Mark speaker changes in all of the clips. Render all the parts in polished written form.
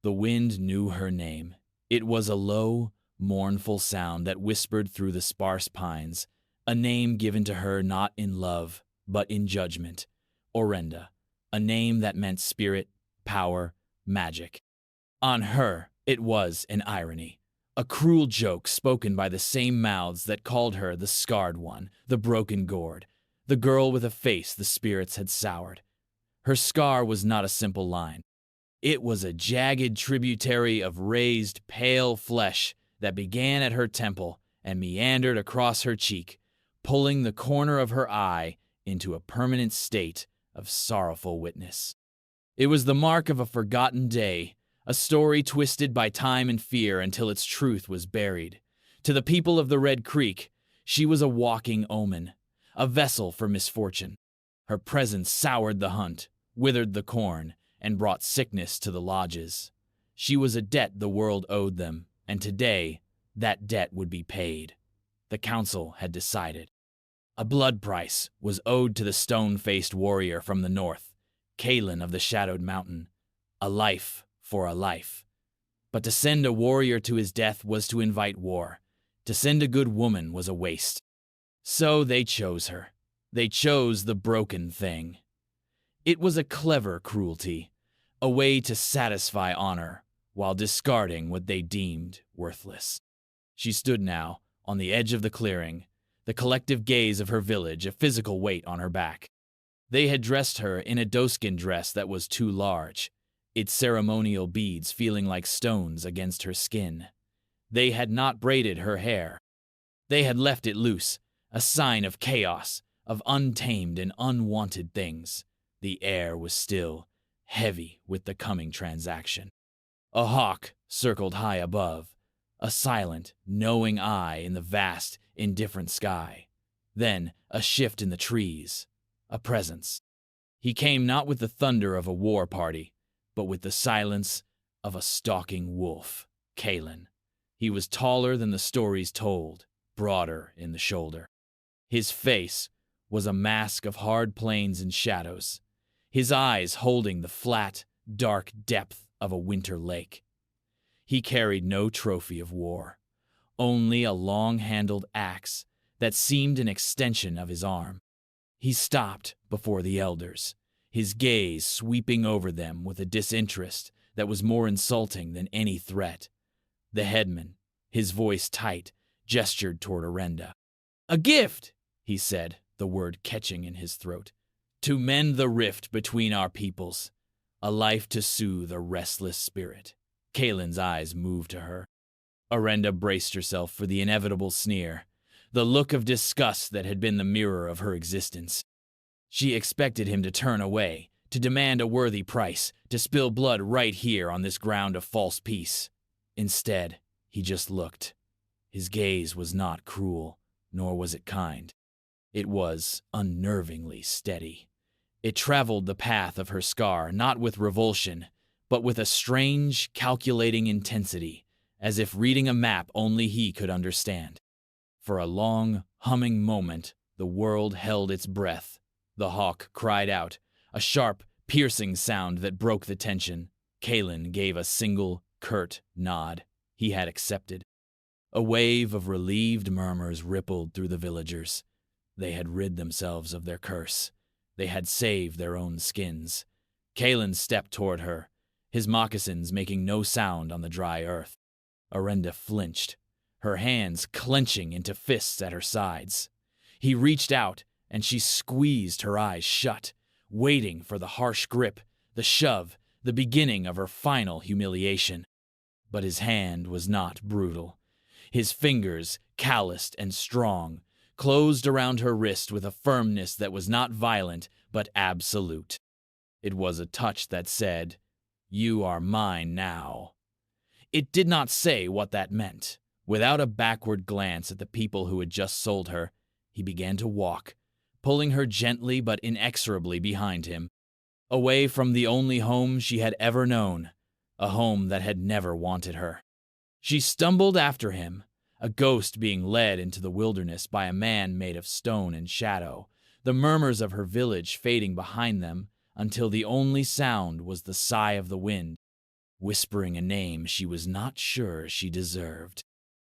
Speaker 1: The wind knew her name. It was a low, mournful sound that whispered through the sparse pines, a name given to her not in love, but in judgment. Orenda, a name that meant spirit, power, magic. On her, it was an irony, a cruel joke spoken by the same mouths that called her the scarred one, the broken gourd, the girl with a face the spirits had soured. Her scar was not a simple line. It was a jagged tributary of raised, pale flesh that began at her temple and meandered across her cheek, pulling the corner of her eye into a permanent state of sorrowful witness. It was the mark of a forgotten day, a story twisted by time and fear until its truth was buried. To the people of the Red Creek, she was a walking omen, a vessel for misfortune. Her presence soured the hunt, withered the corn, and brought sickness to the lodges. She was a debt the world owed them, and today that debt would be paid. The council had decided. A blood price was owed to the stone-faced warrior from the north, Kalen of the Shadowed Mountain. A life for a life. But to send a warrior to his death was to invite war. To send a good woman was a waste. So they chose her. They chose the broken thing. It was a clever cruelty, a way to satisfy honor while discarding what they deemed worthless. She stood now, on the edge of the clearing, the collective gaze of her village a physical weight on her back. They had dressed her in a doeskin dress that was too large, its ceremonial beads feeling like stones against her skin. They had not braided her hair. They had left it loose, a sign of chaos, of untamed and unwanted things. The air was still, heavy with the coming transaction. A hawk circled high above, a silent, knowing eye in the vast, indifferent sky. Then a shift in the trees, a presence. He came not with the thunder of a war party, but with the silence of a stalking wolf, Kalen. He was taller than the stories told, broader in the shoulder. His face was a mask of hard plains and shadows, his eyes holding the flat, dark depth of a winter lake. He carried no trophy of war, only a long-handled axe that seemed an extension of his arm. He stopped before the elders, his gaze sweeping over them with a disinterest that was more insulting than any threat. The headman, his voice tight, gestured toward Orenda. "A gift," he said, the word catching in his throat. "To mend the rift between our peoples. A life to soothe a restless spirit." Kalen's eyes moved to her. Orenda braced herself for the inevitable sneer, the look of disgust that had been the mirror of her existence. She expected him to turn away, to demand a worthy price, to spill blood right here on this ground of false peace. Instead, he just looked. His gaze was not cruel, nor was it kind. It was unnervingly steady. It traveled the path of her scar, not with revulsion, but with a strange, calculating intensity, as if reading a map only he could understand. For a long, humming moment, the world held its breath. The hawk cried out, a sharp, piercing sound that broke the tension. Kalen gave a single, curt nod. He had accepted. A wave of relieved murmurs rippled through the villagers. They had rid themselves of their curse. They had saved their own skins. Kalen stepped toward her, his moccasins making no sound on the dry earth. Orenda flinched, her hands clenching into fists at her sides. He reached out, and she squeezed her eyes shut, waiting for the harsh grip, the shove, the beginning of her final humiliation. But his hand was not brutal. His fingers, calloused and strong, closed around her wrist with a firmness that was not violent but absolute. It was a touch that said, "You are mine now." It did not say what that meant. Without a backward glance at the people who had just sold her, he began to walk, pulling her gently but inexorably behind him, away from the only home she had ever known, a home that had never wanted her. She stumbled after him, a ghost being led into the wilderness by a man made of stone and shadow, the murmurs of her village fading behind them until the only sound was the sigh of the wind. whispering a name she was not sure she deserved.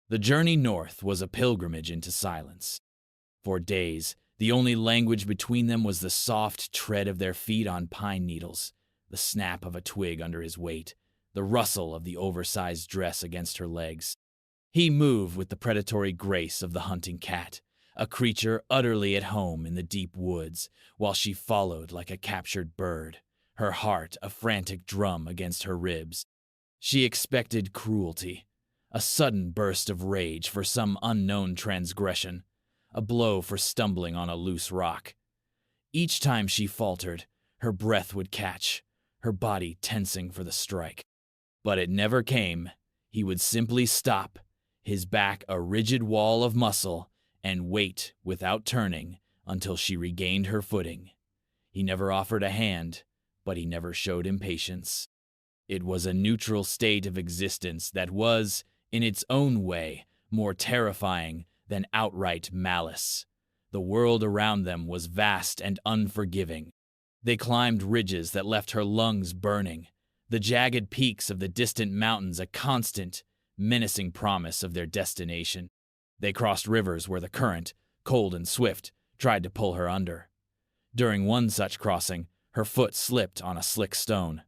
Speaker 1: The journey north was a pilgrimage into silence. For days, the only language between them was the soft tread of their feet on pine needles, the snap of a twig under his weight, the rustle of the oversized dress against her legs. He moved with the predatory grace of the hunting cat, a creature utterly at home in the deep woods, while she followed like a captured bird, her heart a frantic drum against her ribs. She expected cruelty, a sudden burst of rage for some unknown transgression, a blow for stumbling on a loose rock. Each time she faltered, her breath would catch, her body tensing for the strike. But it never came. He would simply stop, his back a rigid wall of muscle, and wait without turning until she regained her footing. He never offered a hand, but he never showed impatience. It was a neutral state of existence that was, in its own way, more terrifying than outright malice. The world around them was vast and unforgiving. They climbed ridges that left her lungs burning, the jagged peaks of the distant mountains a constant, menacing promise of their destination. They crossed rivers where the current, cold and swift, tried to pull her under. During one such crossing, her foot slipped on a slick stone.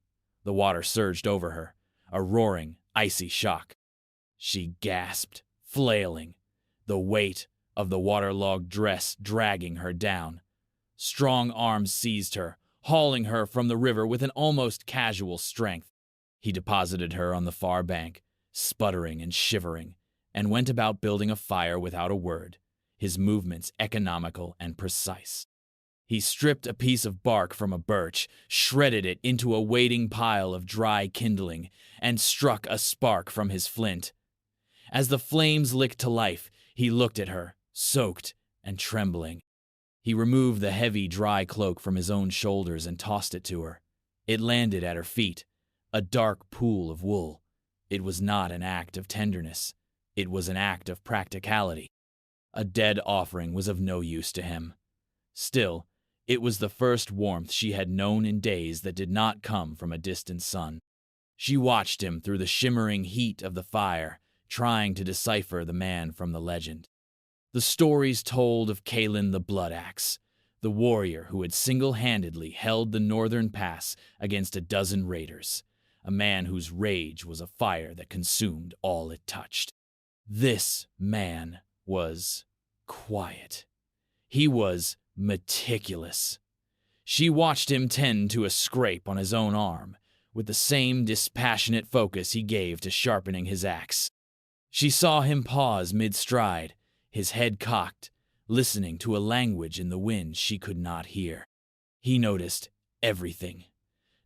Speaker 1: The water surged over her, a roaring, icy shock. She gasped, flailing, the weight of the waterlogged dress dragging her down. Strong arms seized her, hauling her from the river with an almost casual strength. He deposited her on the far bank, sputtering and shivering, and went about building a fire without a word, his movements economical and precise. He stripped a piece of bark from a birch, shredded it into a waiting pile of dry kindling, and struck a spark from his flint. As the flames licked to life, he looked at her, soaked and trembling. He removed the heavy, dry cloak from his own shoulders and tossed it to her. It landed at her feet, a dark pool of wool. It was not an act of tenderness. It was an act of practicality. A dead offering was of no use to him. Still, it was the first warmth she had known in days that did not come from a distant sun. She watched him through the shimmering heat of the fire, trying to decipher the man from the legend. The stories told of Kalin the Blood Axe, the warrior who had single-handedly held the northern pass against a dozen raiders, a man whose rage was a fire that consumed all it touched. This man was quiet. He was meticulous. She watched him tend to a scrape on his own arm, with the same dispassionate focus he gave to sharpening his axe. She saw him pause mid-stride, his head cocked, listening to a language in the wind she could not hear. He noticed everything.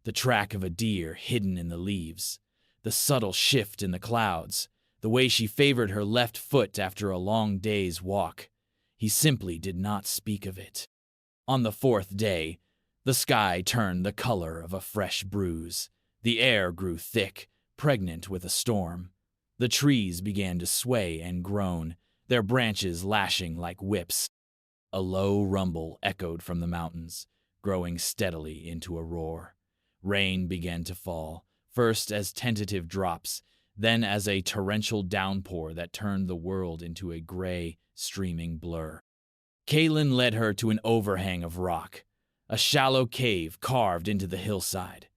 Speaker 1: The track of a deer hidden in the leaves, the subtle shift in the clouds, the way she favored her left foot after a long day's walk. He simply did not speak of it. On the fourth day, the sky turned the color of a fresh bruise. The air grew thick, pregnant with a storm. The trees began to sway and groan, their branches lashing like whips. A low rumble echoed from the mountains, growing steadily into a roar. Rain began to fall, first as tentative drops, then as a torrential downpour that turned the world into a gray, streaming blur. Kalin led her to an overhang of rock, a shallow cave carved into the hillside.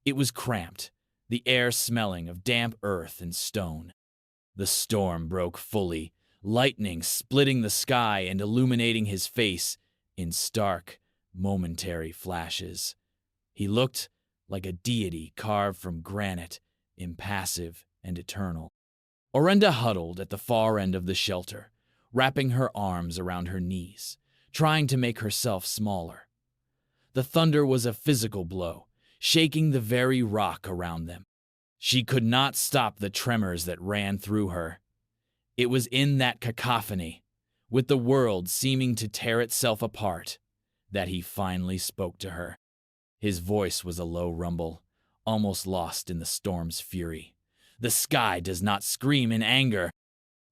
Speaker 1: It was cramped, the air smelling of damp earth and stone. The storm broke fully, lightning splitting the sky and illuminating his face in stark, momentary flashes. He looked like a deity carved from granite, impassive and eternal. Orenda huddled at the far end of the shelter, wrapping her arms around her knees, trying to make herself smaller. The thunder was a physical blow, shaking the very rock around them. She could not stop the tremors that ran through her. It was in that cacophony, with the world seeming to tear itself apart, that he finally spoke to her. His voice was a low rumble, almost lost in the storm's fury. "The sky does not scream in anger,"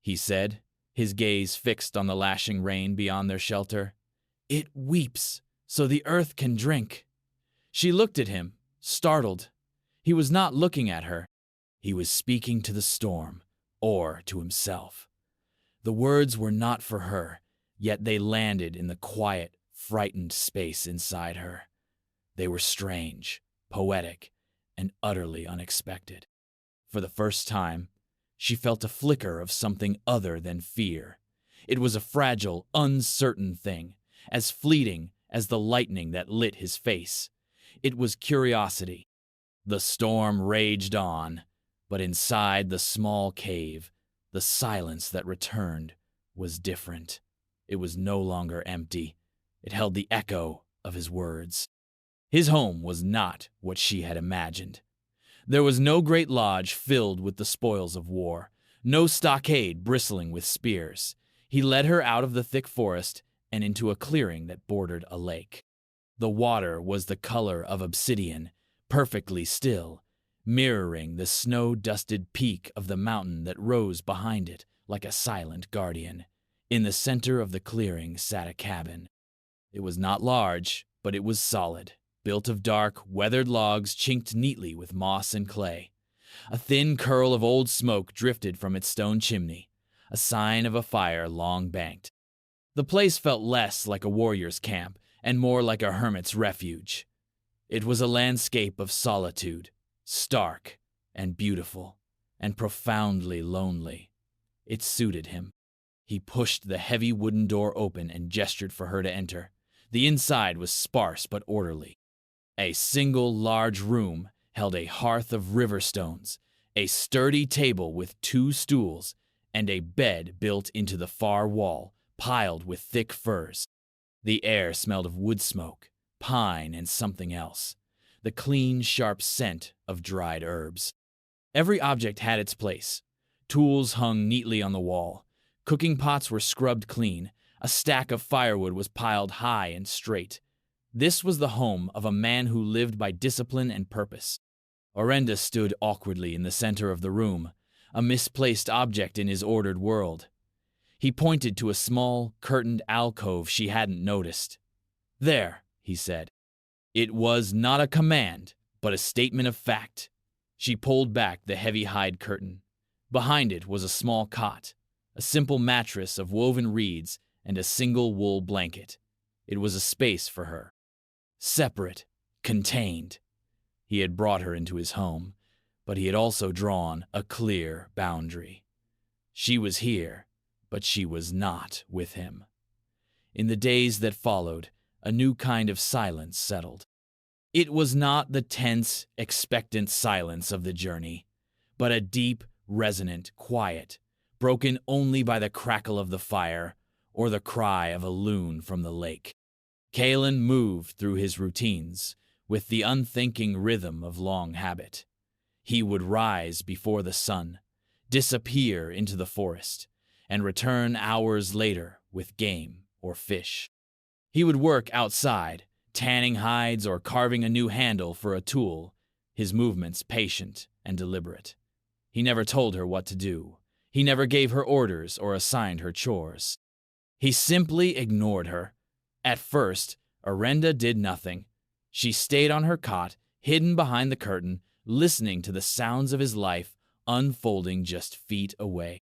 Speaker 1: he said, his gaze fixed on the lashing rain beyond their shelter. "It weeps so the earth can drink." She looked at him, startled. He was not looking at her. He was speaking to the storm, or to himself. The words were not for her, yet they landed in the quiet, frightened space inside her. They were strange, poetic, and utterly unexpected. For the first time, she felt a flicker of something other than fear. It was a fragile, uncertain thing, as fleeting as the lightning that lit his face. It was curiosity. The storm raged on, but inside the small cave, the silence that returned was different. It was no longer empty. It held the echo of his words. His home was not what she had imagined. There was no great lodge filled with the spoils of war, no stockade bristling with spears. He led her out of the thick forest and into a clearing that bordered a lake. The water was the color of obsidian, perfectly still, mirroring the snow-dusted peak of the mountain that rose behind it like a silent guardian. In the center of the clearing sat a cabin. It was not large, but it was solid, built of dark, weathered logs chinked neatly with moss and clay. A thin curl of old smoke drifted from its stone chimney, a sign of a fire long banked. The place felt less like a warrior's camp and more like a hermit's refuge. It was a landscape of solitude, stark and beautiful, and profoundly lonely. It suited him. He pushed the heavy wooden door open and gestured for her to enter. The inside was sparse but orderly. A single large room held a hearth of river stones, a sturdy table with 2 stools, and a bed built into the far wall, piled with thick furs. The air smelled of wood smoke, pine, and something else, the clean, sharp scent of dried herbs. Every object had its place. Tools hung neatly on the wall. Cooking pots were scrubbed clean. A stack of firewood was piled high and straight. This was the home of a man who lived by discipline and purpose. Orenda stood awkwardly in the center of the room, a misplaced object in his ordered world. He pointed to a small, curtained alcove she hadn't noticed. "There," he said. It was not a command, but a statement of fact. She pulled back the heavy hide curtain. Behind it was a small cot, a simple mattress of woven reeds, and a single wool blanket. It was a space for her. Separate, contained. He had brought her into his home, but he had also drawn a clear boundary. She was here, but she was not with him. In the days that followed, a new kind of silence settled. It was not the tense, expectant silence of the journey, but a deep, resonant quiet, broken only by the crackle of the fire or the cry of a loon from the lake. Kalen moved through his routines with the unthinking rhythm of long habit. He would rise before the sun, disappear into the forest, and return hours later with game or fish. He would work outside, tanning hides or carving a new handle for a tool, his movements patient and deliberate. He never told her what to do. He never gave her orders or assigned her chores. He simply ignored her. At first, Orenda did nothing. She stayed on her cot, hidden behind the curtain, listening to the sounds of his life unfolding just feet away.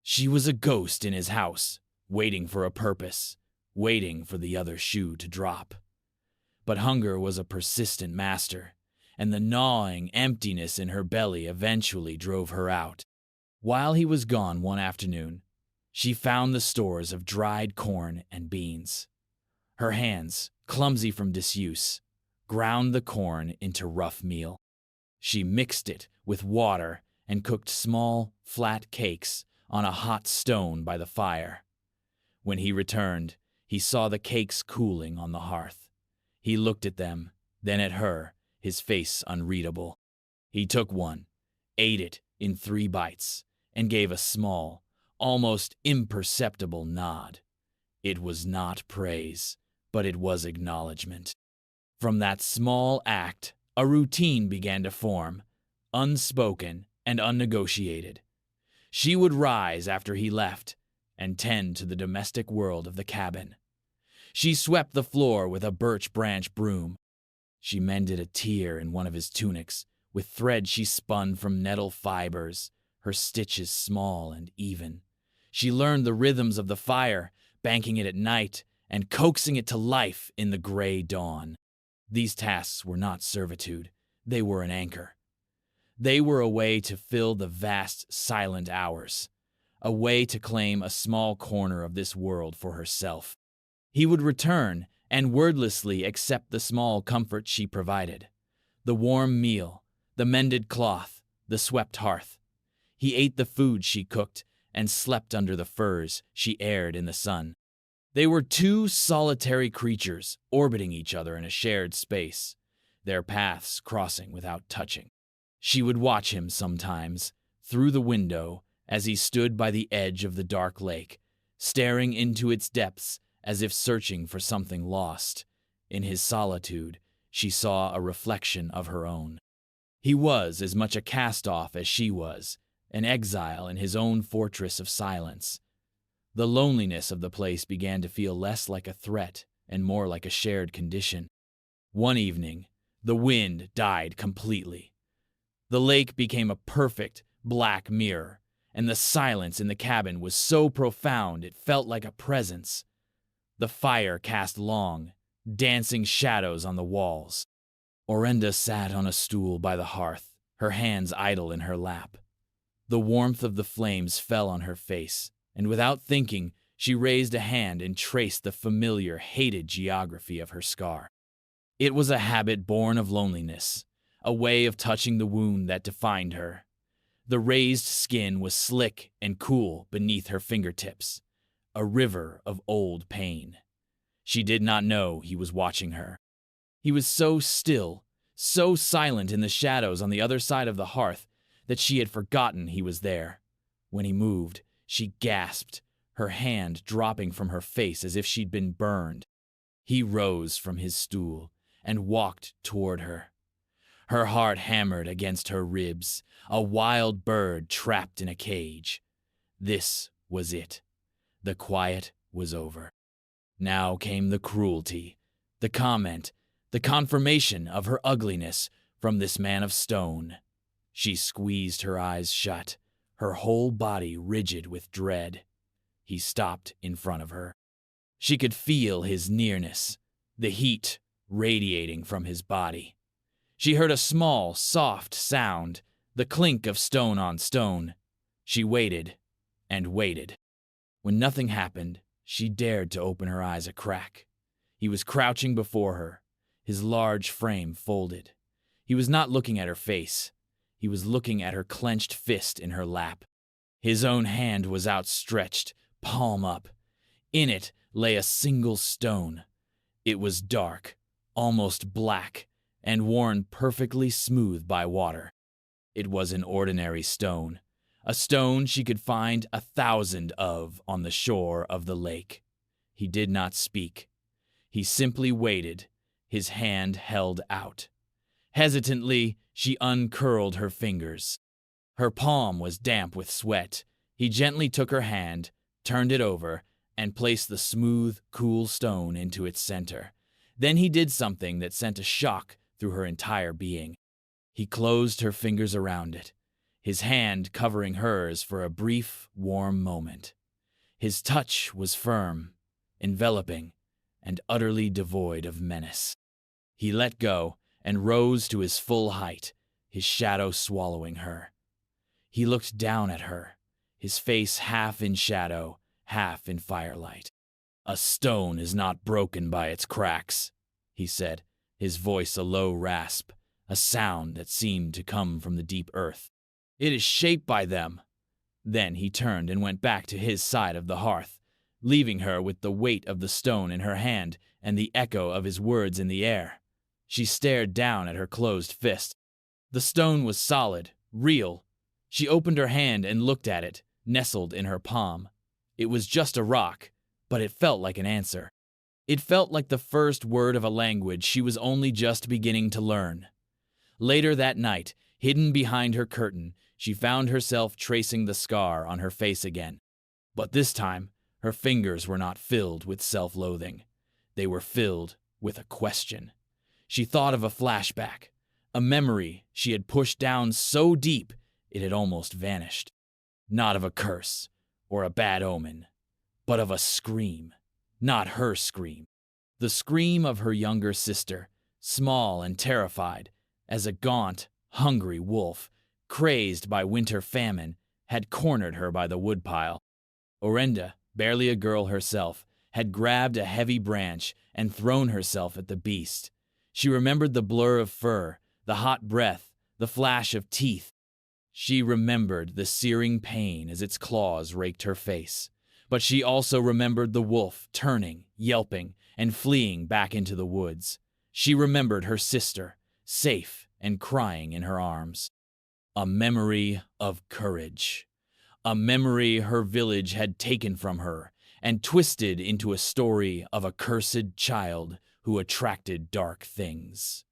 Speaker 1: She was a ghost in his house, waiting for a purpose, waiting for the other shoe to drop. But hunger was a persistent master, and the gnawing emptiness in her belly eventually drove her out. While he was gone one afternoon, she found the stores of dried corn and beans. Her hands, clumsy from disuse, ground the corn into rough meal. She mixed it with water and cooked small, flat cakes on a hot stone by the fire. When he returned, he saw the cakes cooling on the hearth. He looked at them, then at her, his face unreadable. He took one, ate it in 3 bites, and gave a small, almost imperceptible nod. It was not praise, but it was acknowledgement. From that small act, a routine began to form, unspoken and unnegotiated. She would rise after he left and tend to the domestic world of the cabin. She swept the floor with a birch branch broom. She mended a tear in one of his tunics With thread she spun from nettle fibers, her stitches small and even. She learned the rhythms of the fire, banking it at night and coaxing it to life in the gray dawn. These tasks were not servitude, they were an anchor. They were a way to fill the vast, silent hours, a way to claim a small corner of this world for herself. He would return and wordlessly accept the small comfort she provided. The warm meal, the mended cloth, the swept hearth. He ate the food she cooked and slept under the furs she aired in the sun. They were two solitary creatures orbiting each other in a shared space, their paths crossing without touching. She would watch him sometimes, through the window, as he stood by the edge of the dark lake, staring into its depths as if searching for something lost. In his solitude, she saw a reflection of her own. He was as much a cast-off as she was, an exile in his own fortress of silence. The loneliness of the place began to feel less like a threat and more like a shared condition. One evening, the wind died completely. The lake became a perfect black mirror, and the silence in the cabin was so profound it felt like a presence. The fire cast long, dancing shadows on the walls. Orenda sat on a stool by the hearth, her hands idle in her lap. The warmth of the flames fell on her face, and without thinking, she raised a hand and traced the familiar, hated geography of her scar. It was a habit born of loneliness, a way of touching the wound that defined her. The raised skin was slick and cool beneath her fingertips, a river of old pain. She did not know he was watching her. He was so still, so silent in the shadows on the other side of the hearth that she had forgotten he was there. When he moved, she gasped, her hand dropping from her face as if she'd been burned. He rose from his stool and walked toward her. Her heart hammered against her ribs, a wild bird trapped in a cage. This was it. The quiet was over. Now came the cruelty, the comment, the confirmation of her ugliness from this man of stone. She squeezed her eyes shut, her whole body rigid with dread. He stopped in front of her. She could feel his nearness, the heat radiating from his body. She heard a small, soft sound, the clink of stone on stone. She waited and waited. When nothing happened, she dared to open her eyes a crack. He was crouching before her, his large frame folded. He was not looking at her face. He was looking at her clenched fist in her lap. His own hand was outstretched, palm up. In it lay a single stone. It was dark, almost black, and worn perfectly smooth by water. It was an ordinary stone, a stone she could find 1,000 of on the shore of the lake. He did not speak. He simply waited, his hand held out. Hesitantly, she uncurled her fingers. Her palm was damp with sweat. He gently took her hand, turned it over, and placed the smooth, cool stone into its center. Then he did something that sent a shock through her entire being. He closed her fingers around it, his hand covering hers for a brief, warm moment. His touch was firm, enveloping, and utterly devoid of menace. He let go and rose to his full height, his shadow swallowing her. He looked down at her, his face half in shadow, half in firelight. "A stone is not broken by its cracks," he said, his voice a low rasp, a sound that seemed to come from the deep earth. "It is shaped by them." Then he turned and went back to his side of the hearth, leaving her with the weight of the stone in her hand and the echo of his words in the air. She stared down at her closed fist. The stone was solid, real. She opened her hand and looked at it, nestled in her palm. It was just a rock, but it felt like an answer. It felt like the first word of a language she was only just beginning to learn. Later that night, hidden behind her curtain, she found herself tracing the scar on her face again. But this time, her fingers were not filled with self-loathing. They were filled with a question. She thought of a flashback, a memory she had pushed down so deep it had almost vanished. Not of a curse or a bad omen, but of a scream. Not her scream. The scream of her younger sister, small and terrified, as a gaunt, hungry wolf, crazed by winter famine, had cornered her by the woodpile. Orenda, barely a girl herself, had grabbed a heavy branch and thrown herself at the beast. She remembered the blur of fur, the hot breath, the flash of teeth. She remembered the searing pain as its claws raked her face. But she also remembered the wolf turning, yelping, and fleeing back into the woods. She remembered her sister, safe and crying in her arms. A memory of courage. A memory her village had taken from her and twisted into a story of a cursed child who attracted dark things.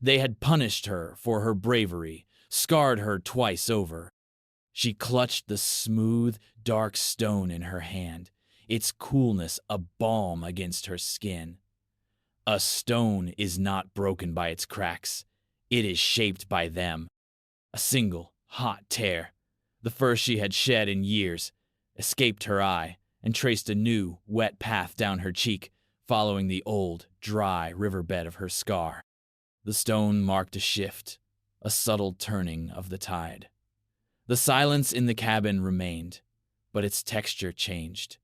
Speaker 1: They had punished her for her bravery, scarred her twice over. She clutched the smooth, dark stone in her hand, its coolness a balm against her skin. A stone is not broken by its cracks. It is shaped by them. A single, hot tear, the first she had shed in years, escaped her eye and traced a new, wet path down her cheek, following the old, dry riverbed of her scar. The stone marked a shift, a subtle turning of the tide. The silence in the cabin remained, but its texture changed.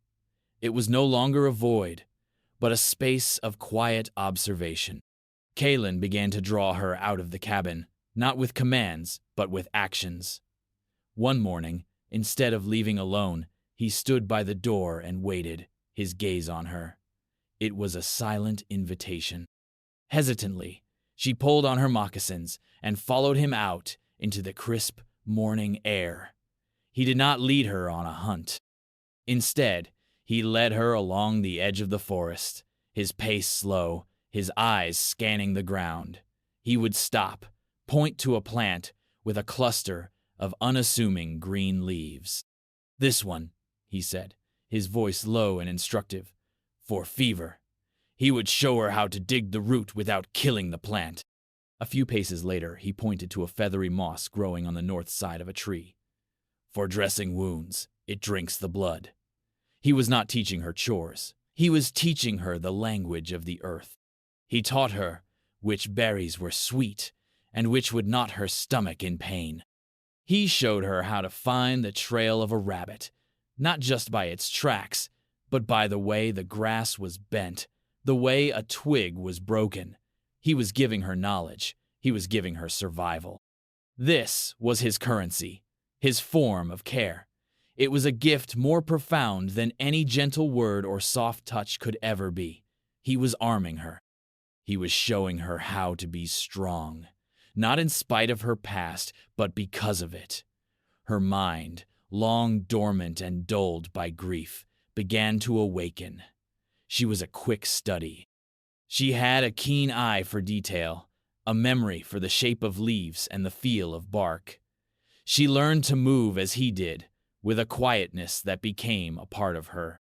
Speaker 1: It was no longer a void, but a space of quiet observation. Kaelin began to draw her out of the cabin, not with commands, but with actions. One morning, instead of leaving alone, he stood by the door and waited, his gaze on her. It was a silent invitation. Hesitantly, she pulled on her moccasins and followed him out into the crisp morning air. He did not lead her on a hunt. Instead, he led her along the edge of the forest, his pace slow, his eyes scanning the ground. He would stop, point to a plant with a cluster of unassuming green leaves. "This one," he said, his voice low and instructive, "for fever." He would show her how to dig the root without killing the plant. A few paces later, he pointed to a feathery moss growing on the north side of a tree. "For dressing wounds, it drinks the blood." He was not teaching her chores. He was teaching her the language of the earth. He taught her which berries were sweet and which would knot her stomach in pain. He showed her how to find the trail of a rabbit, not just by its tracks, but by the way the grass was bent, the way a twig was broken. He was giving her knowledge. He was giving her survival. This was his currency, his form of care. It was a gift more profound than any gentle word or soft touch could ever be. He was arming her. He was showing her how to be strong, not in spite of her past, but because of it. Her mind, long dormant and dulled by grief, began to awaken. She was a quick study. She had a keen eye for detail, a memory for the shape of leaves and the feel of bark. She learned to move as he did, with a quietness that became a part of her.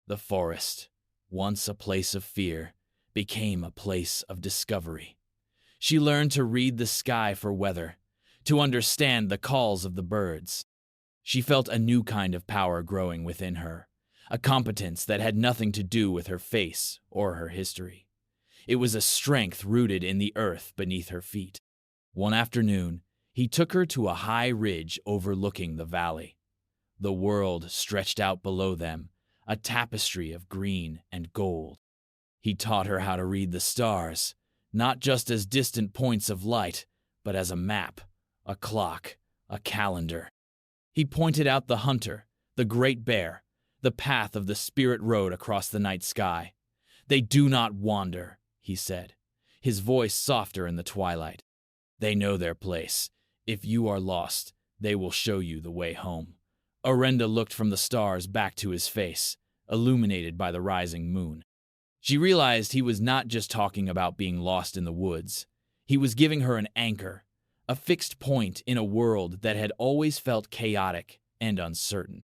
Speaker 1: The forest, once a place of fear, became a place of discovery. She learned to read the sky for weather, to understand the calls of the birds. She felt a new kind of power growing within her, a competence that had nothing to do with her face or her history. It was a strength rooted in the earth beneath her feet. One afternoon, he took her to a high ridge overlooking the valley. The world stretched out below them, a tapestry of green and gold. He taught her how to read the stars, not just as distant points of light, but as a map, a clock, a calendar. He pointed out the hunter, the great bear, the path of the spirit road across the night sky. "They do not wander," he said, his voice softer in the twilight. "They know their place. If you are lost, they will show you the way home." Orenda looked from the stars back to his face, illuminated by the rising moon. She realized he was not just talking about being lost in the woods. He was giving her an anchor, a fixed point in a world that had always felt chaotic and uncertain.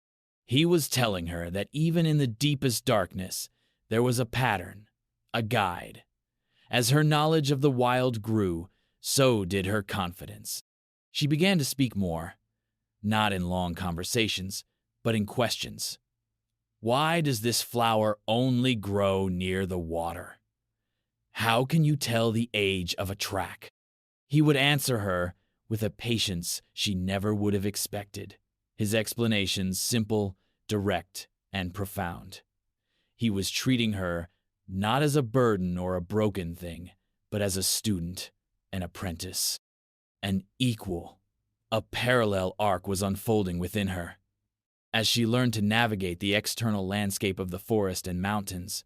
Speaker 1: He was telling her that even in the deepest darkness, there was a pattern, a guide. As her knowledge of the wild grew, So did her confidence. She began to speak more, not in long conversations, but in questions. Why does this flower only grow near the water? How can you tell the age of a track? He would answer her with a patience she never would have expected, his explanations simple, direct, and profound. He was treating her not as a burden or a broken thing, but as a student, an apprentice, an equal. A parallel arc was unfolding within her. As she learned to navigate the external landscape of the forest and mountains,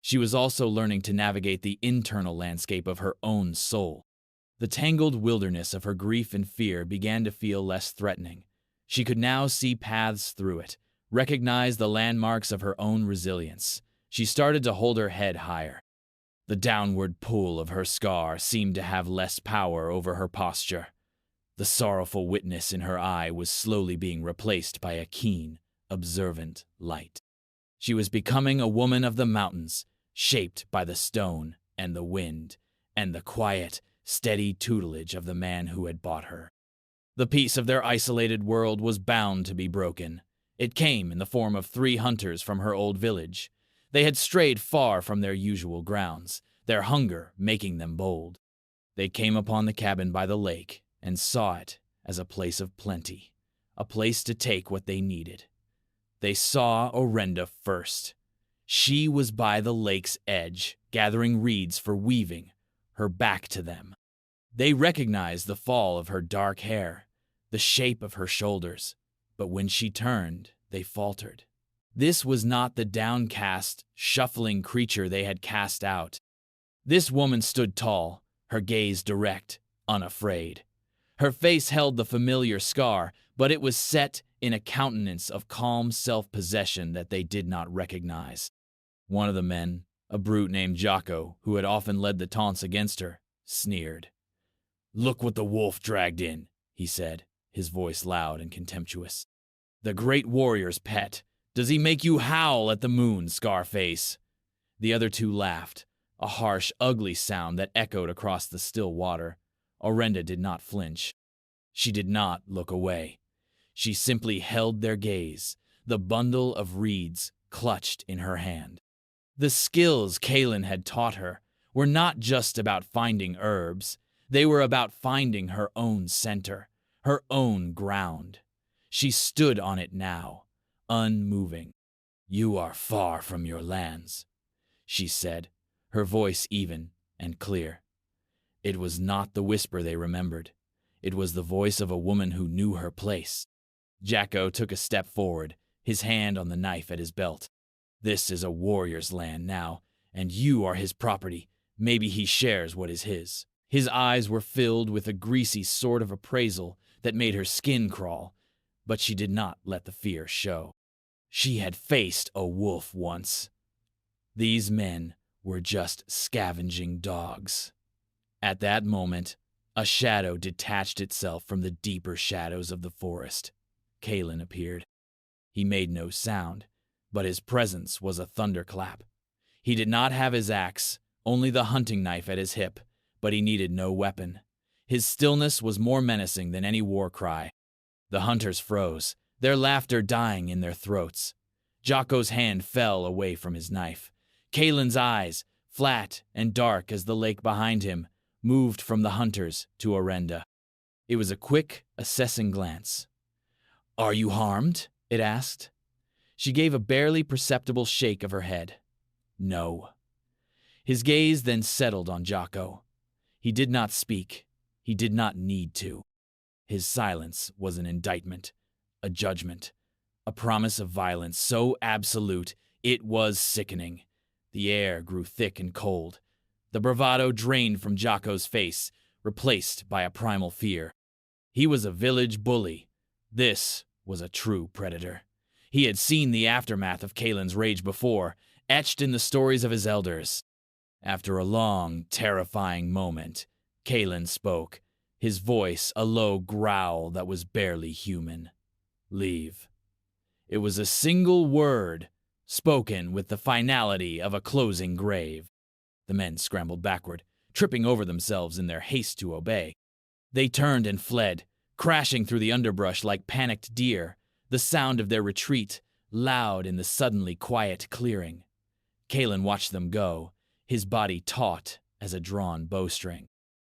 Speaker 1: she was also learning to navigate the internal landscape of her own soul. The tangled wilderness of her grief and fear began to feel less threatening. She could now see paths through it, recognize the landmarks of her own resilience. She started to hold her head higher. The downward pull of her scar seemed to have less power over her posture. The sorrowful witness in her eye was slowly being replaced by a keen, observant light. She was becoming a woman of the mountains, shaped by the stone and the wind, and the quiet, steady tutelage of the man who had bought her. The peace of their isolated world was bound to be broken. It came in the form of 3 hunters from her old village. They had strayed far from their usual grounds, their hunger making them bold. They came upon the cabin by the lake and saw it as a place of plenty, a place to take what they needed. They saw Orenda first. She was by the lake's edge, gathering reeds for weaving, her back to them. They recognized the fall of her dark hair, the shape of her shoulders, but when she turned, they faltered. This was not the downcast, shuffling creature they had cast out. This woman stood tall, her gaze direct, unafraid. Her face held the familiar scar, but it was set in a countenance of calm self-possession that they did not recognize. One of the men, a brute named Jocko, who had often led the taunts against her, sneered. "Look what the wolf dragged in," he said, his voice loud and contemptuous. "The great warrior's pet. Does he make you howl at the moon, Scarface?" The other 2 laughed, a harsh, ugly sound that echoed across the still water. Orenda did not flinch. She did not look away. She simply held their gaze, the bundle of reeds clutched in her hand. The skills Kaelin had taught her were not just about finding herbs. They were about finding her own center, her own ground. She stood on it now, unmoving. "You are far from your lands," she said, her voice even and clear. It was not the whisper they remembered. It was the voice of a woman who knew her place. Jacko took a step forward, his hand on the knife at his belt. "This is a warrior's land now, and you are his property. Maybe he shares what is his." His eyes were filled with a greasy sort of appraisal that made her skin crawl, but she did not let the fear show. She had faced a wolf once. These men were just scavenging dogs. At that moment, a shadow detached itself from the deeper shadows of the forest. Kaelin appeared. He made no sound, but his presence was a thunderclap. He did not have his axe, only the hunting knife at his hip, but he needed no weapon. His stillness was more menacing than any war cry. The hunters froze, their laughter dying in their throats. Jocko's hand fell away from his knife. Kaelin's eyes, flat and dark as the lake behind him, moved from the hunters to Orenda. It was a quick, assessing glance. "Are you harmed?" it asked. She gave a barely perceptible shake of her head. "No." His gaze then settled on Jocko. He did not speak. He did not need to. His silence was an indictment, a judgment, a promise of violence so absolute it was sickening. The air grew thick and cold. The bravado drained from Jocko's face, replaced by a primal fear. He was a village bully. This was a true predator. He had seen the aftermath of Kaelin's rage before, etched in the stories of his elders. After a long, terrifying moment, Kaelin spoke, his voice a low growl that was barely human. "Leave." It was a single word, spoken with the finality of a closing grave. The men scrambled backward, tripping over themselves in their haste to obey. They turned and fled, crashing through the underbrush like panicked deer, the sound of their retreat loud in the suddenly quiet clearing. Kalen watched them go, his body taut as a drawn bowstring.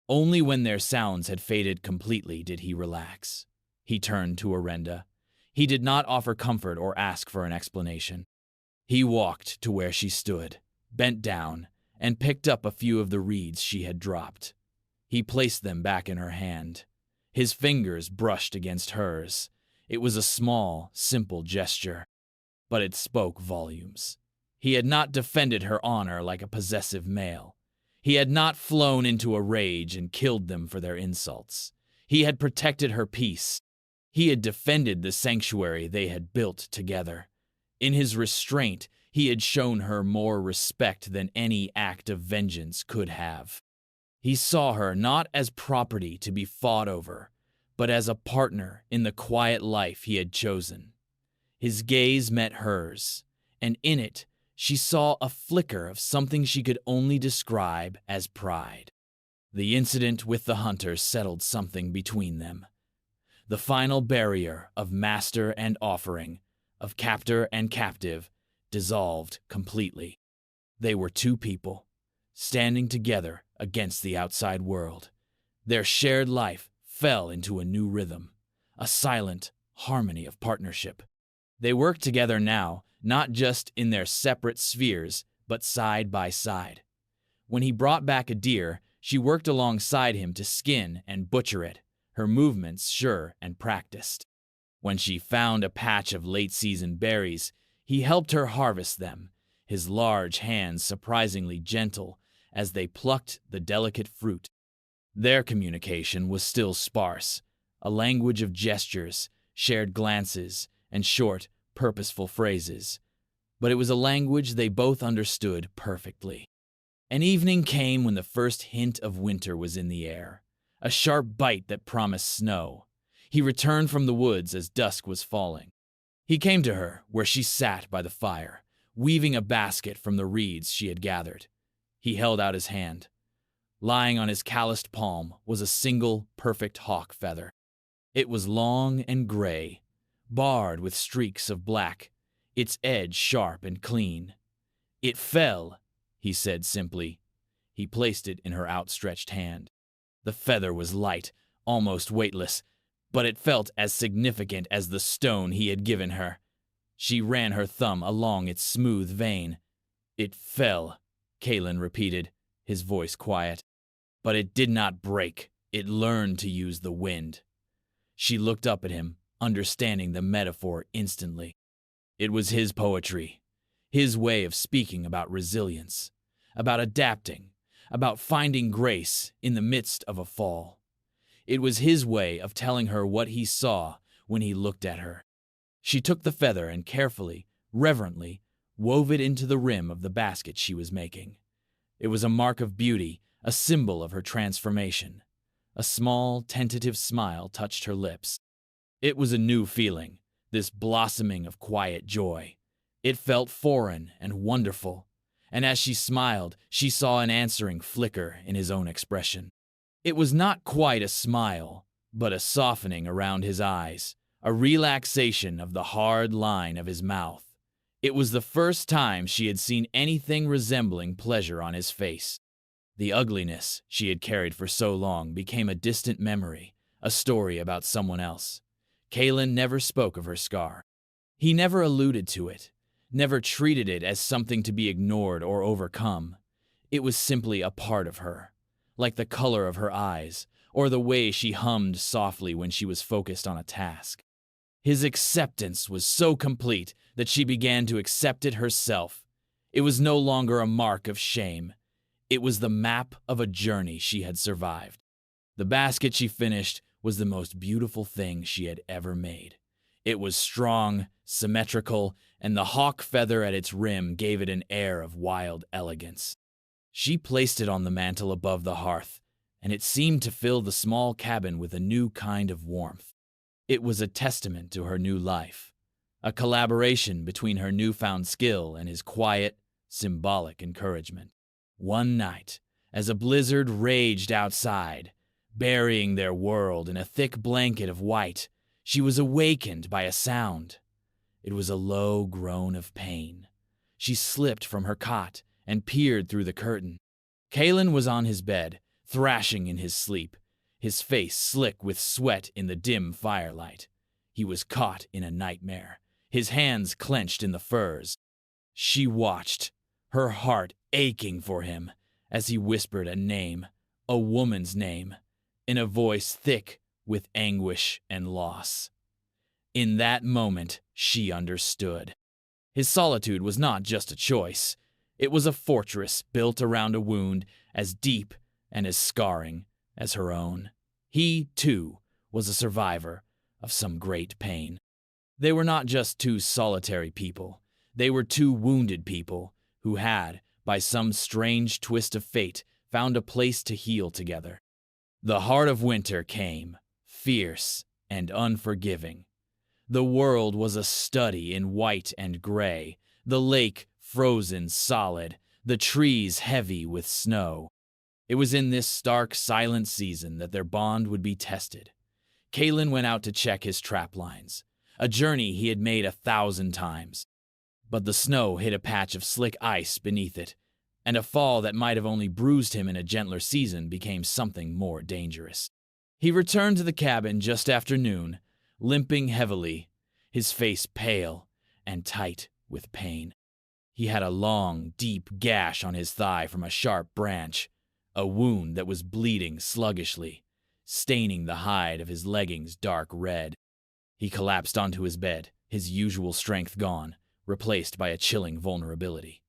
Speaker 1: Only when their sounds had faded completely did he relax. He turned to Orenda. He did not offer comfort or ask for an explanation. He walked to where she stood, bent down, and picked up a few of the reeds she had dropped. He placed them back in her hand. His fingers brushed against hers. It was a small, simple gesture, but it spoke volumes. He had not defended her honor like a possessive male. He had not flown into a rage and killed them for their insults. He had protected her peace. He had defended the sanctuary they had built together. In his restraint, he had shown her more respect than any act of vengeance could have. He saw her not as property to be fought over, but as a partner in the quiet life he had chosen. His gaze met hers, and in it, she saw a flicker of something she could only describe as pride. The incident with the hunter settled something between them. The final barrier of master and offering, of captor and captive, dissolved completely. They were two people, standing together against the outside world. Their shared life fell into a new rhythm, a silent harmony of partnership. They worked together now, not just in their separate spheres, but side by side. When he brought back a deer, she worked alongside him to skin and butcher it, her movements sure and practiced. When she found a patch of late-season berries, he helped her harvest them, his large hands surprisingly gentle as they plucked the delicate fruit. Their communication was still sparse, a language of gestures, shared glances, and short, purposeful phrases, but it was a language they both understood perfectly. An evening came when the first hint of winter was in the air, a sharp bite that promised snow. He returned from the woods as dusk was falling. He came to her where she sat by the fire, weaving a basket from the reeds she had gathered. He held out his hand. Lying on his calloused palm was a single, perfect hawk feather. It was long and gray, barred with streaks of black, its edge sharp and clean. "It fell," he said simply. He placed it in her outstretched hand. The feather was light, almost weightless, but it felt as significant as the stone he had given her. She ran her thumb along its smooth vein. "It fell," Kalen repeated, his voice quiet. "But it did not break. It learned to use the wind." She looked up at him, understanding the metaphor instantly. It was his poetry, his way of speaking about resilience, about adapting, about finding grace in the midst of a fall. It was his way of telling her what he saw when he looked at her. She took the feather and carefully, reverently, wove it into the rim of the basket she was making. It was a mark of beauty, a symbol of her transformation. A small, tentative smile touched her lips. It was a new feeling, this blossoming of quiet joy. It felt foreign and wonderful, and as she smiled, she saw an answering flicker in his own expression. It was not quite a smile, but a softening around his eyes, a relaxation of the hard line of his mouth. It was the first time she had seen anything resembling pleasure on his face. The ugliness she had carried for so long became a distant memory, a story about someone else. Kalen never spoke of her scar. He never alluded to it, never treated it as something to be ignored or overcome. It was simply a part of her, like the color of her eyes, or the way she hummed softly when she was focused on a task. His acceptance was so complete that she began to accept it herself. It was no longer a mark of shame. It was the map of a journey she had survived. The basket she finished was the most beautiful thing she had ever made. It was strong, symmetrical, and the hawk feather at its rim gave it an air of wild elegance. She placed it on the mantel above the hearth, and it seemed to fill the small cabin with a new kind of warmth. It was a testament to her new life, a collaboration between her newfound skill and his quiet, symbolic encouragement. One night, as a blizzard raged outside, burying their world in a thick blanket of white. She was awakened by a sound. It was a low groan of pain. She slipped from her cot and peered through the curtain. Kalen was on his bed, thrashing in his sleep, his face slick with sweat in the dim firelight. He was caught in a nightmare, his hands clenched in the furs. She watched, her heart aching for him, as he whispered a name, a woman's name, in a voice thick with anguish and loss. In that moment, she understood. His solitude was not just a choice. It was a fortress built around a wound as deep and as scarring as her own. He, too, was a survivor of some great pain. They were not just two solitary people. They were two wounded people who had, by some strange twist of fate, found a place to heal together. The heart of winter came, fierce and unforgiving. The world was a study in white and gray, the lake frozen solid, the trees heavy with snow. It was in this stark, silent season that their bond would be tested. Kalen went out to check his trap lines, a journey he had made 1,000 times. But the snow hid a patch of slick ice beneath it, and a fall that might have only bruised him in a gentler season became something more dangerous. He returned to the cabin just after noon, limping heavily, his face pale and tight with pain. He had a long, deep gash on his thigh from a sharp branch, a wound that was bleeding sluggishly, staining the hide of his leggings dark red. He collapsed onto his bed, his usual strength gone, replaced by a chilling vulnerability.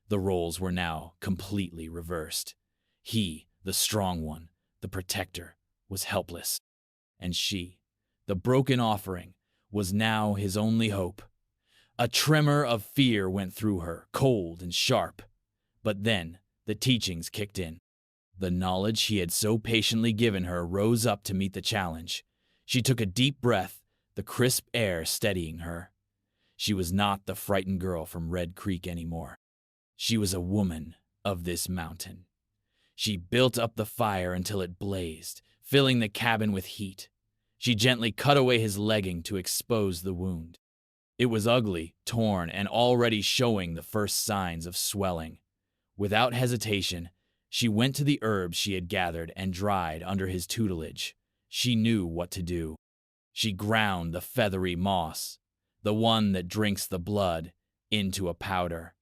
Speaker 1: The roles were now completely reversed. He, the strong one, the protector, was helpless. And she, the broken offering, was now his only hope. A tremor of fear went through her, cold and sharp. But then the teachings kicked in. The knowledge he had so patiently given her rose up to meet the challenge. She took a deep breath, the crisp air steadying her. She was not the frightened girl from Red Creek anymore. She was a woman of this mountain. She built up the fire until it blazed, filling the cabin with heat. She gently cut away his legging to expose the wound. It was ugly, torn, and already showing the first signs of swelling. Without hesitation, she went to the herbs she had gathered and dried under his tutelage. She knew what to do. She ground the feathery moss, the one that drinks the blood, into a powder.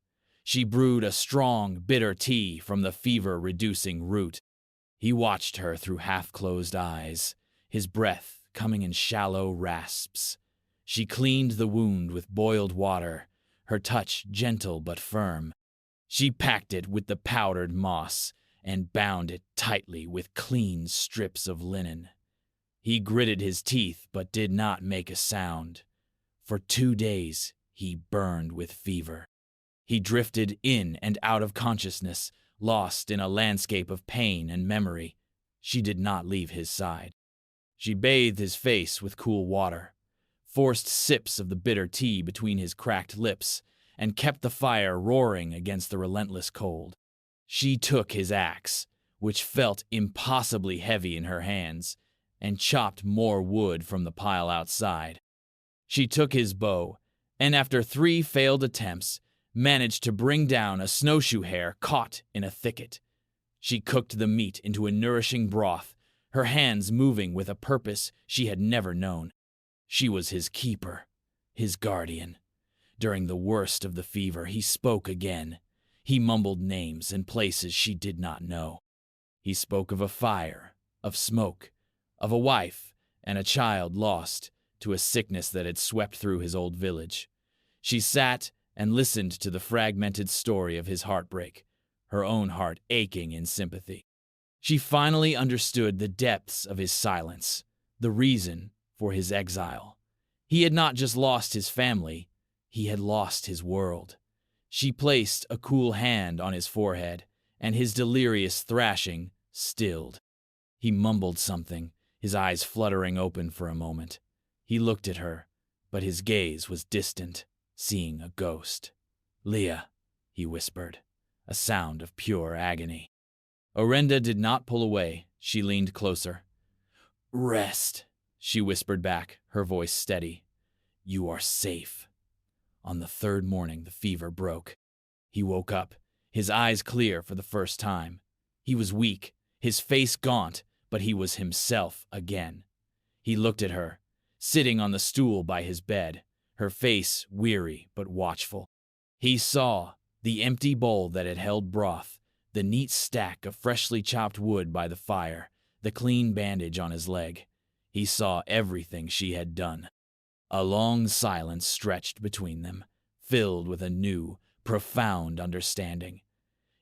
Speaker 1: She brewed a strong, bitter tea from the fever-reducing root. He watched her through half-closed eyes, his breath coming in shallow rasps. She cleaned the wound with boiled water, her touch gentle but firm. She packed it with the powdered moss and bound it tightly with clean strips of linen. He gritted his teeth but did not make a sound. For 2 days he burned with fever. He drifted in and out of consciousness, lost in a landscape of pain and memory. She did not leave his side. She bathed his face with cool water, forced sips of the bitter tea between his cracked lips, and kept the fire roaring against the relentless cold. She took his axe, which felt impossibly heavy in her hands, and chopped more wood from the pile outside. She took his bow, and after 3 failed attempts, managed to bring down a snowshoe hare caught in a thicket. She cooked the meat into a nourishing broth, her hands moving with a purpose she had never known. She was his keeper, his guardian. During the worst of the fever, he spoke again. He mumbled names and places she did not know. He spoke of a fire, of smoke, of a wife and a child lost to a sickness that had swept through his old village. She sat and listened to the fragmented story of his heartbreak, her own heart aching in sympathy. She finally understood the depths of his silence, the reason for his exile. He had not just lost his family, he had lost his world. She placed a cool hand on his forehead, and his delirious thrashing stilled. He mumbled something, his eyes fluttering open for a moment. He looked at her, but his gaze was distant, seeing a ghost. "Leah," he whispered, a sound of pure agony. Orenda did not pull away. She leaned closer. "Rest," she whispered back, her voice steady. "You are safe." On the third morning, the fever broke. He woke up, his eyes clear for the first time. He was weak, his face gaunt, but he was himself again. He looked at her, sitting on the stool by his bed, her face weary but watchful. He saw the empty bowl that had held broth, the neat stack of freshly chopped wood by the fire, the clean bandage on his leg. He saw everything she had done. A long silence stretched between them, filled with a new, profound understanding.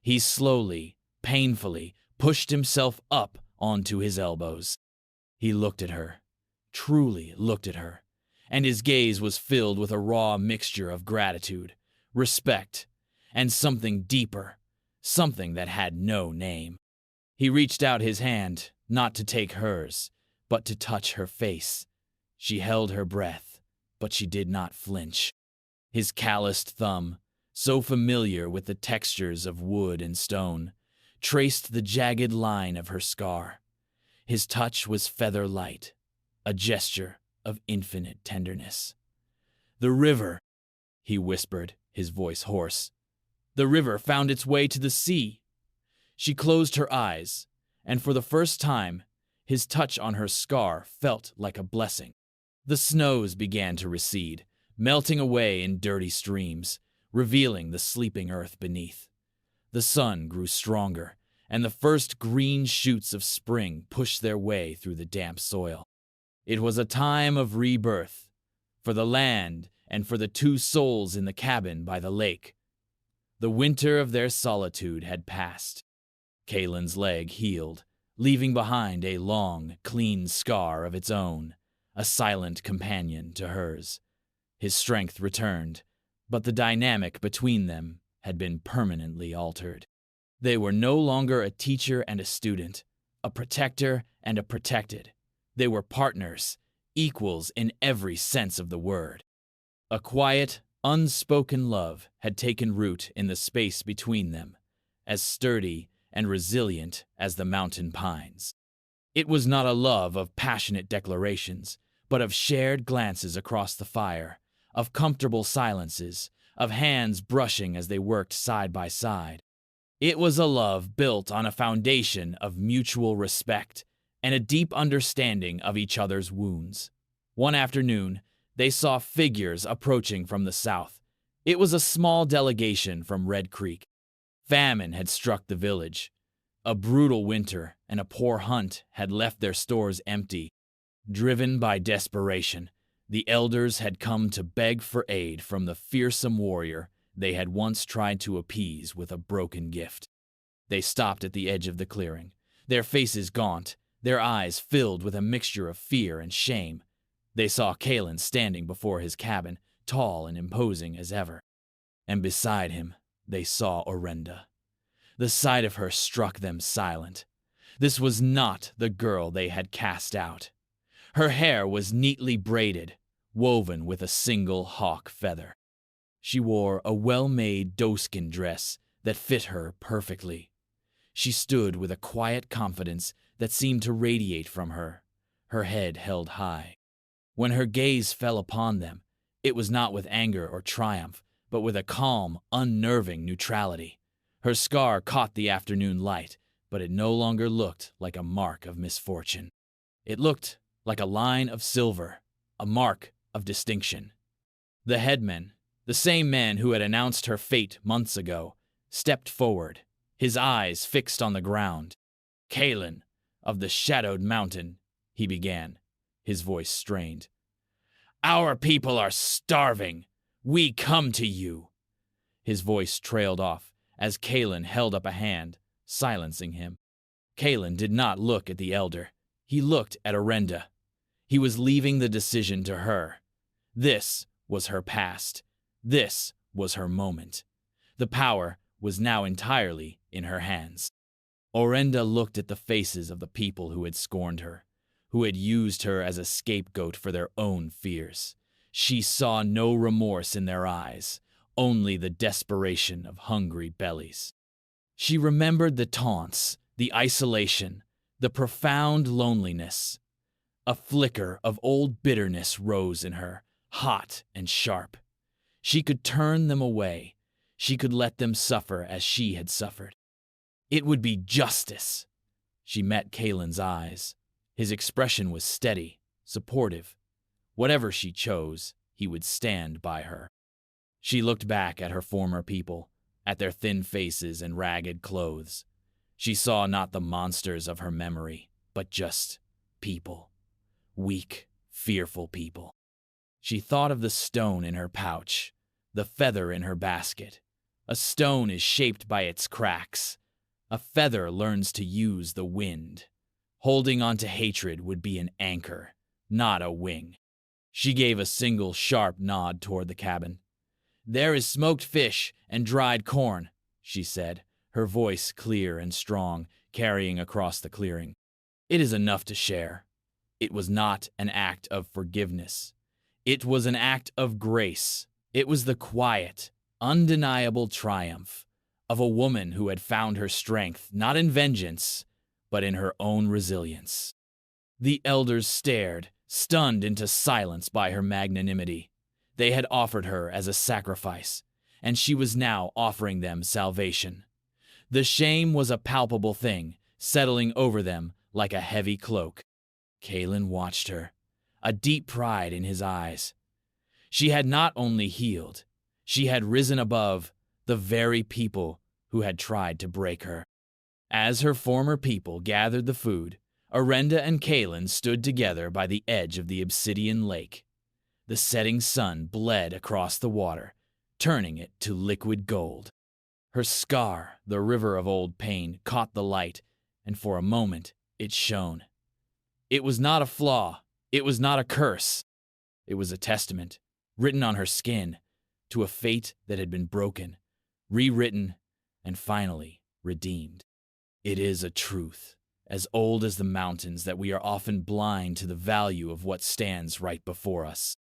Speaker 1: He slowly, painfully, pushed himself up onto his elbows. He looked at her, truly looked at her, and his gaze was filled with a raw mixture of gratitude, respect, and something deeper, something that had no name. He reached out his hand, not to take hers, but to touch her face. She held her breath, but she did not flinch. His calloused thumb, so familiar with the textures of wood and stone, traced the jagged line of her scar. His touch was feather light, a gesture of infinite tenderness. "The river," he whispered, his voice hoarse. "The river found its way to the sea." She closed her eyes, and for the first time, his touch on her scar felt like a blessing. The snows began to recede, melting away in dirty streams, revealing the sleeping earth beneath. The sun grew stronger, and the first green shoots of spring pushed their way through the damp soil. It was a time of rebirth, for the land and for the two souls in the cabin by the lake. The winter of their solitude had passed. Kalen's leg healed, leaving behind a long, clean scar of its own, a silent companion to hers. His strength returned, but the dynamic between them had been permanently altered. They were no longer a teacher and a student, a protector and a protected. They were partners, equals in every sense of the word. A quiet, unspoken love had taken root in the space between them, as sturdy and resilient as the mountain pines. It was not a love of passionate declarations, but of shared glances across the fire, of comfortable silences, of hands brushing as they worked side by side. It was a love built on a foundation of mutual respect and a deep understanding of each other's wounds. One afternoon, they saw figures approaching from the south. It was a small delegation from Red Creek. Famine had struck the village. A brutal winter and a poor hunt had left their stores empty. Driven by desperation, the elders had come to beg for aid from the fearsome warrior they had once tried to appease with a broken gift. They stopped at the edge of the clearing, their faces gaunt, their eyes filled with a mixture of fear and shame. They saw Kalen standing before his cabin, tall and imposing as ever. And beside him, they saw Orenda. The sight of her struck them silent. This was not the girl they had cast out. Her hair was neatly braided, woven with a single hawk feather. She wore a well-made doeskin dress that fit her perfectly. She stood with a quiet confidence that seemed to radiate from her, her head held high. When her gaze fell upon them, it was not with anger or triumph, but with a calm, unnerving neutrality. Her scar caught the afternoon light, but it no longer looked like a mark of misfortune. It looked like a line of silver, a mark of distinction. The headman, the same man who had announced her fate months ago, stepped forward, his eyes fixed on the ground. "Kalen, of the Shadowed Mountain," he began, his voice strained. "Our people are starving. We come to you." His voice trailed off as Kalen held up a hand, silencing him. Kalen did not look at the elder. He looked at Orenda. He was leaving the decision to her. This was her past. This was her moment. The power was now entirely in her hands. Orenda looked at the faces of the people who had scorned her, who had used her as a scapegoat for their own fears. She saw no remorse in their eyes, only the desperation of hungry bellies. She remembered the taunts, the isolation, the profound loneliness. A flicker of old bitterness rose in her, hot and sharp. She could turn them away. She could let them suffer as she had suffered. It would be justice. She met Kalen's eyes. His expression was steady, supportive. Whatever she chose, he would stand by her. She looked back at her former people, at their thin faces and ragged clothes. She saw not the monsters of her memory, but just people. Weak, fearful people. She thought of the stone in her pouch, the feather in her basket. A stone is shaped by its cracks. A feather learns to use the wind. Holding on to hatred would be an anchor, not a wing. She gave a single sharp nod toward the cabin. "There is smoked fish and dried corn," she said, her voice clear and strong, carrying across the clearing. "It is enough to share." It was not an act of forgiveness. It was an act of grace. It was the quiet, undeniable triumph of a woman who had found her strength not in vengeance, but in her own resilience. The elders stared, stunned into silence by her magnanimity. They had offered her as a sacrifice, and she was now offering them salvation. The shame was a palpable thing, settling over them like a heavy cloak. Kalen watched her, a deep pride in his eyes. She had not only healed, she had risen above the very people who had tried to break her. As her former people gathered the food, Orenda and Kalen stood together by the edge of the obsidian lake. The setting sun bled across the water, turning it to liquid gold. Her scar, the river of old pain, caught the light, and for a moment it shone. It was not a flaw. It was not a curse. It was a testament, written on her skin, to a fate that had been broken, rewritten, and finally redeemed. It is a truth, as old as the mountains, that we are often blind to the value of what stands right before us.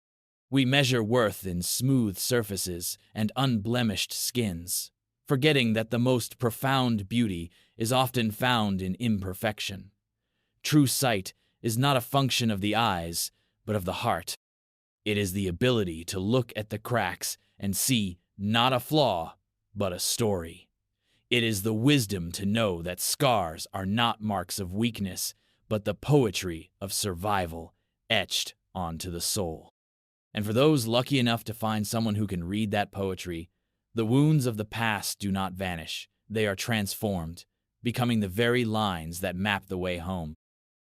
Speaker 1: We measure worth in smooth surfaces and unblemished skins, forgetting that the most profound beauty is often found in imperfection. True sight is not a function of the eyes, but of the heart. It is the ability to look at the cracks and see not a flaw, but a story. It is the wisdom to know that scars are not marks of weakness, but the poetry of survival etched onto the soul. And for those lucky enough to find someone who can read that poetry, the wounds of the past do not vanish. They are transformed, becoming the very lines that map the way home.